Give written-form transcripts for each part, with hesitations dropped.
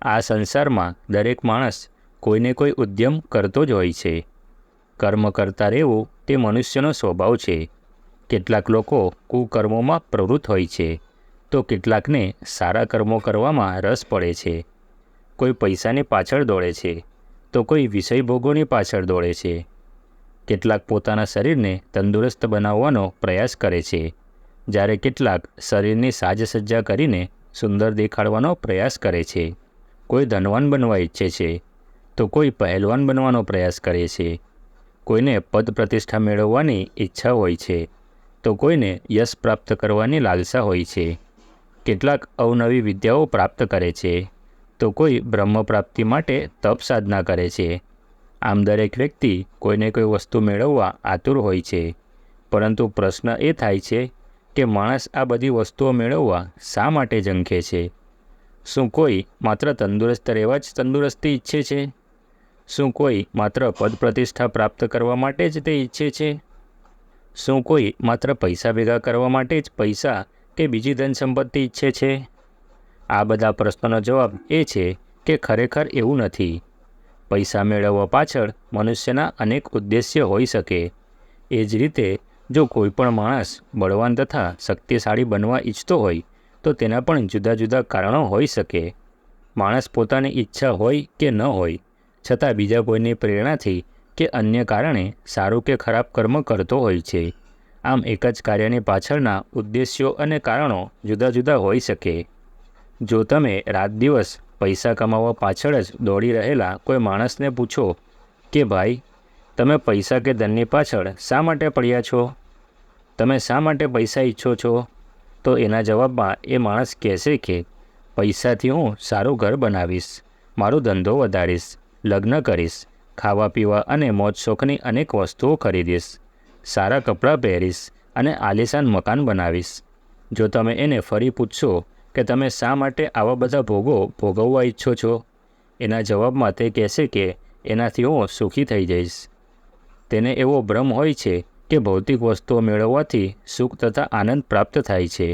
આ સંસારમાં દરેક માણસ કોઈને કોઈ ઉદ્યમ કરતો જ હોય છે. કર્મ કરતા રહેવું તે મનુષ્યનો સ્વભાવ છે. કેટલાક લોકો કુકર્મોમાં પ્રવૃત્ત હોય છે, તો કેટલાકને સારા કર્મો કરવામાં રસ પડે છે. કોઈ પૈસાની પાછળ દોડે છે, તો કોઈ વિષય ભોગોની પાછળ દોડે છે. કેટલાક પોતાના શરીરને તંદુરસ્ત બનાવવાનો પ્રયાસ કરે છે, જ્યારે કેટલાક શરીરની સાજસજ્જા કરીને સુંદર દેખાડવાનો પ્રયાસ કરે છે. કોઈ ધનવાન બનવા ઈચ્છે છે, તો કોઈ પહેલવાન બનવાનો પ્રયાસ કરે છે. કોઈને પદ પ્રતિષ્ઠા મેળવવાની ઈચ્છા હોય છે, તો કોઈને યશ પ્રાપ્ત કરવાની લાલસા હોય છે. કેટલાક અવનવી વિદ્યાઓ પ્રાપ્ત કરે છે, તો કોઈ બ્રહ્મ પ્રાપ્તિ માટે તપ સાધના કરે છે. આમ દરેક વ્યક્તિ કોઈને કોઈ વસ્તુ મેળવવા આતુર હોય છે, પરંતુ પ્રશ્ન એ થાય છે કે માણસ આ બધી વસ્તુઓ મેળવવા શા માટે ઝંખે છે? શું કોઈ માત્ર તંદુરસ્ત રહેવા જ તંદુરસ્તી ઈચ્છે છે? શું કોઈ માત્ર પદ પ્રતિષ્ઠા પ્રાપ્ત કરવા માટે જ તે ઈચ્છે છે? શું કોઈ માત્ર પૈસા ભેગા કરવા માટે જ પૈસા કે બીજી ધન સંપત્તિ ઈચ્છે છે? આ બધા પ્રશ્નોનો જવાબ એ છે કે ખરેખર એવું નથી. પૈસા મેળવવા પાછળ મનુષ્યના અનેક ઉદ્દેશ્ય હોઈ શકે. એ જ રીતે જો કોઈ પણ માણસ બળવાન તથા શક્તિશાળી બનવા ઈચ્છતો હોય, તો તેના પણ જુદા જુદા કારણો હોઈ શકે. માણસ પોતાની ઈચ્છા હોય કે ન હોય, છતાં બીજા કોઈની પ્રેરણાથી કે અન્ય કારણે સારું કે ખરાબ કર્મ કરતો હોય છે. આમ એક જ કાર્યની પાછળના ઉદ્દેશ્યો અને કારણો જુદા જુદા હોઈ શકે. જો તમે રાત દિવસ પૈસા કમાવવા પાછળ જ દોડી રહેલા કોઈ માણસને પૂછો કે ભાઈ, તમે પૈસા કે ધનની પાછળ શા માટે પડ્યા છો? તમે શા માટે પૈસા ઈચ્છો છો? તો એના જવાબમાં એ માણસ કહેશે કે પૈસાથી હું સારું ઘર બનાવીશ, મારો ધંધો વધારીશ, લગ્ન કરીશ, ખાવા પીવા અને મોજ શોખની અનેક વસ્તુઓ ખરીદીશ, સારા કપડાં પહેરીશ અને આલિશાન મકાન બનાવીશ. જો તમે એને ફરી પૂછશો કે તમે શા માટે આવા બધા ભોગો ભોગવવા ઈચ્છો છો, એના જવાબમાં તે કહેશે કે એનાથી હું સુખી થઈ જઈશ. તેને એવો ભ્રમ હોય છે કે ભૌતિક વસ્તુઓ મેળવવાથી સુખ તથા આનંદ પ્રાપ્ત થાય છે.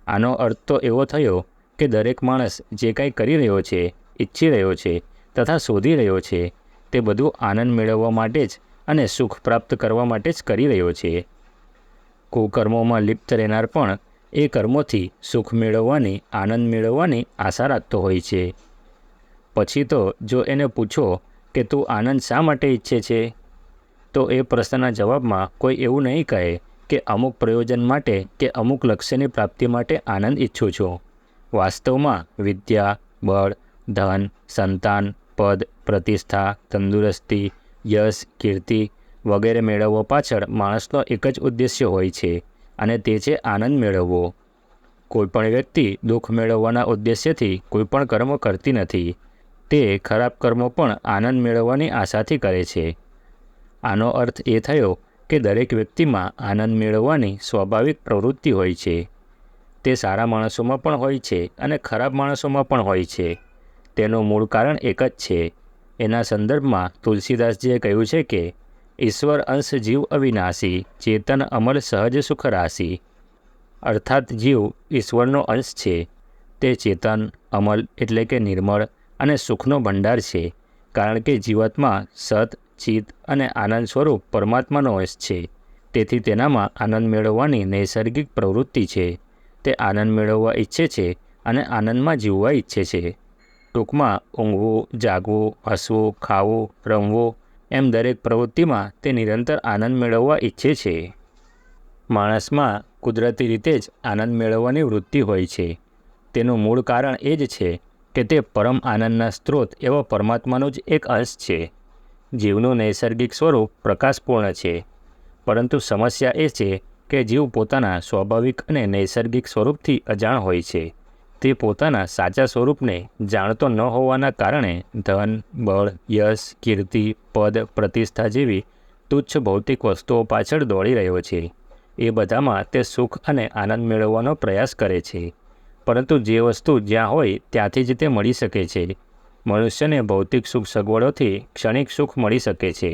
આનો અર્થ તો એવો થયો કે દરેક માણસ જે કાંઈ કરી રહ્યો છે, ઈચ્છી રહ્યો છે તથા શોધી રહ્યો છે, તે બધું આનંદ મેળવવા માટે જ અને સુખ પ્રાપ્ત કરવા માટે જ કરી રહ્યો છે. કુકર્મોમાં લિપ્ત રહેનાર પણ એ કર્મોથી સુખ મેળવવાની, આનંદ મેળવવાની આશા રાખતો હોય છે. પછી તો જો એને પૂછો કે તું આનંદ શા માટે ઈચ્છે છે, તો એ પ્રશ્નના જવાબમાં કોઈ એવું નહીં કહે કે અમુક પ્રયોજન માટે કે અમુક લક્ષ્યની પ્રાપ્તિ માટે આનંદ ઈચ્છું છું. વાસ્તવમાં વિદ્યા, બળ, ધન, સંતાન, પદ, પ્રતિષ્ઠા, તંદુરસ્તી, યશ, કીર્તિ વગેરે મેળવવા પાછળ માણસનો એક જ ઉદ્દેશ્ય હોય છે, અને તે છે આનંદ મેળવવો. કોઈપણ વ્યક્તિ દુઃખ મેળવવાના ઉદ્દેશ્યથી કોઈપણ કર્મ કરતી નથી. તે ખરાબ કર્મો પણ આનંદ મેળવવાની આશાથી કરે છે. આનો અર્થ એ થયો કે દરેક વ્યક્તિમાં આનંદ મેળવવાની સ્વાભાવિક પ્રવૃત્તિ હોય છે. તે સારા માણસોમાં પણ હોય છે અને ખરાબ માણસોમાં પણ હોય છે. તેનું મૂળ કારણ એક જ છે. એના સંદર્ભમાં તુલસીદાસજીએ કહ્યું છે કે ઈશ્વર અંશ જીવ અવિનાશી, ચેતન અમર સહજ સુખ રાશી. અર્થાત જીવ ઈશ્વરનો અંશ છે. તે ચેતન, અમલ એટલે કે નિર્મળ અને સુખનો ભંડાર છે, કારણ કે જીવાત્મા સત, ચિત્ત અને આનંદ સ્વરૂપ પરમાત્માનો અંશ છે. તેથી તેનામાં આનંદ મેળવવાની નૈસર્ગિક પ્રવૃત્તિ છે. તે આનંદ મેળવવા ઈચ્છે છે અને આનંદમાં જીવવા ઈચ્છે છે. ટૂંકમાં ઊંઘવું, જાગવું, હસવું, ખાવું, રમવું એમ દરેક પ્રવૃત્તિમાં તે નિરંતર આનંદ મેળવવા ઈચ્છે છે. માણસમાં કુદરતી રીતે જ આનંદ મેળવવાની વૃત્તિ હોય છે. તેનું મૂળ કારણ એ જ છે કે તે પરમ આનંદના સ્ત્રોત એવા પરમાત્માનો જ એક અંશ છે. જીવનું નૈસર્ગિક સ્વરૂપ પ્રકાશપૂર્ણ છે, પરંતુ સમસ્યા એ છે કે જીવ પોતાના સ્વાભાવિક અને નૈસર્ગિક સ્વરૂપથી અજાણ હોય છે. તે પોતાના સાચા સ્વરૂપને જાણતો ન હોવાના કારણે ધન, બળ, યશ, કીર્તિ, પદ, પ્રતિષ્ઠા જેવી તુચ્છ ભૌતિક વસ્તુઓ પાછળ દોડી રહ્યો છે. એ બધામાં તે સુખ અને આનંદ મેળવવાનો પ્રયાસ કરે છે, પરંતુ જે વસ્તુ જ્યાં હોય ત્યાંથી જ તે મળી શકે છે. મનુષ્યને ભૌતિક સુખ સગવડોથી ક્ષણિક સુખ મળી શકે છે.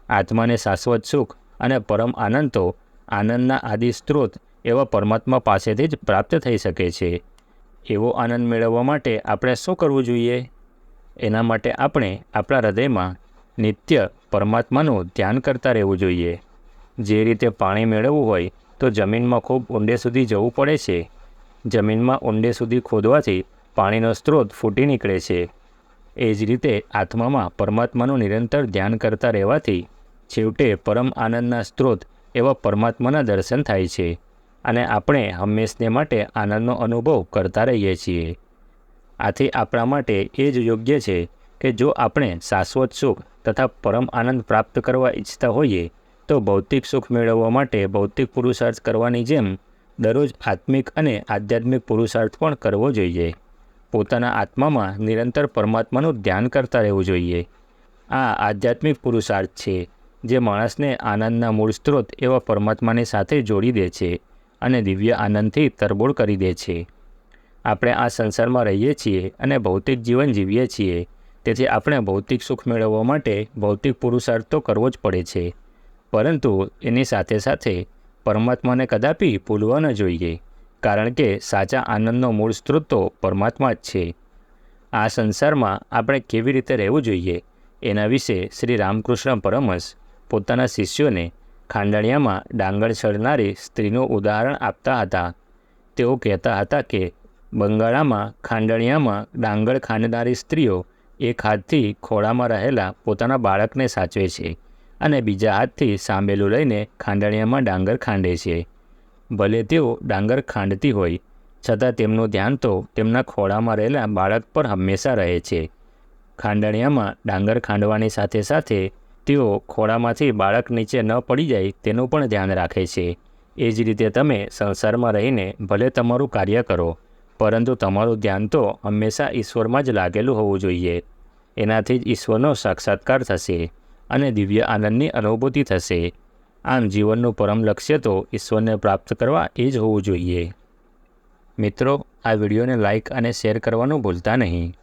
આત્માને શાશ્વત સુખ અને પરમ આનંદ તો આનંદના આદિ સ્ત્રોત એવા પરમાત્મા પાસેથી જ પ્રાપ્ત થઈ શકે છે. એવો આનંદ મેળવવા માટે આપણે શું કરવું જોઈએ? એના માટે આપણે આપણા હૃદયમાં નિત્ય પરમાત્માનું ધ્યાન કરતા રહેવું જોઈએ. જે રીતે પાણી મેળવવું હોય તો જમીનમાં ખૂબ ઊંડે સુધી જવું પડે છે. જમીનમાં ઊંડે સુધી ખોદવાથી પાણીનો સ્ત્રોત ફૂટી નીકળે છે. એ જ રીતે આત્મામાં પરમાત્માનું નિરંતર ધ્યાન કરતા રહેવાથી છેવટે પરમ આનંદના સ્ત્રોત એવા પરમાત્માના દર્શન થાય છે અને આપણે હંમેશને માટે આનંદનો અનુભવ કરતા રહીએ છીએ. આથી આપણા માટે એ જ યોગ્ય છે કે જો આપણે શાશ્વત સુખ તથા પરમ આનંદ પ્રાપ્ત કરવા ઈચ્છતા હોઈએ તો ભૌતિક સુખ મેળવવા માટે ભૌતિક પુરુષાર્થ કરવાની જેમ દરરોજ આત્મિક અને આધ્યાત્મિક પુરુષાર્થ પણ કરવો જોઈએ. પોતાના આત્મામાં નિરંતર પરમાત્માનું ધ્યાન કરતા રહેવું જોઈએ. આ આધ્યાત્મિક પુરુષાર્થ છે જે માણસને આનંદના મૂળ સ્ત્રોત એવા પરમાત્માની સાથે જોડી દે છે અને દિવ્ય આનંદથી તરબોળ કરી દે છે. આપણે આ સંસારમાં રહીએ છીએ અને ભૌતિક જીવન જીવીએ છીએ, તેથી આપણે ભૌતિક સુખ મેળવવા માટે ભૌતિક પુરુષાર્થ તો કરવો જ પડે છે, પરંતુ એની સાથે સાથે પરમાત્માને કદાપી ભૂલવા ન જોઈએ, કારણ કે સાચા આનંદનો મૂળ સ્ત્રોત તો પરમાત્મા જ છે. આ સંસારમાં આપણે કેવી રીતે રહેવું જોઈએ એના વિશે શ્રી રામકૃષ્ણ પરમહંસ પોતાના શિષ્યોને ખાંડણિયામાં ડાંગર છડનારી સ્ત્રીનું ઉદાહરણ આપતા હતા. તેઓ કહેતા હતા કે બંગાળામાં ખાંડણિયામાં ડાંગર ખાંડનારી સ્ત્રીઓ એક હાથથી ખોળામાં રહેલા પોતાના બાળકને સાચવે છે અને બીજા હાથથી સાંભેલું લઈને ખાંડણિયામાં ડાંગર ખાંડે છે. ભલે તેઓ ડાંગર ખાંડતી હોય છતાં તેમનું ધ્યાન તો તેમના ખોળામાં રહેલા બાળક પર હંમેશા રહે છે. ખાંડણિયામાં ડાંગર ખાંડવાની સાથે સાથે તેઓ ખોળામાંથી બાળક નીચે ન પડી જાય તેનું પણ ધ્યાન રાખે છે. એ જ રીતે તમે સંસારમાં રહીને ભલે તમારું કાર્ય કરો, પરંતુ તમારું ધ્યાન તો હંમેશા ઈશ્વરમાં જ લાગેલું હોવું જોઈએ. એનાથી જ ઈશ્વરનો સાક્ષાત્કાર થશે અને દિવ્ય આનંદની અનુભૂતિ થશે. આમ જીવનનું પરમ લક્ષ્ય તો ઈશ્વરને પ્રાપ્ત કરવા એ જ હોવું જોઈએ. મિત્રો, આ વિડીયોને લાઇક અને શેર કરવાનું ભૂલતા નહીં.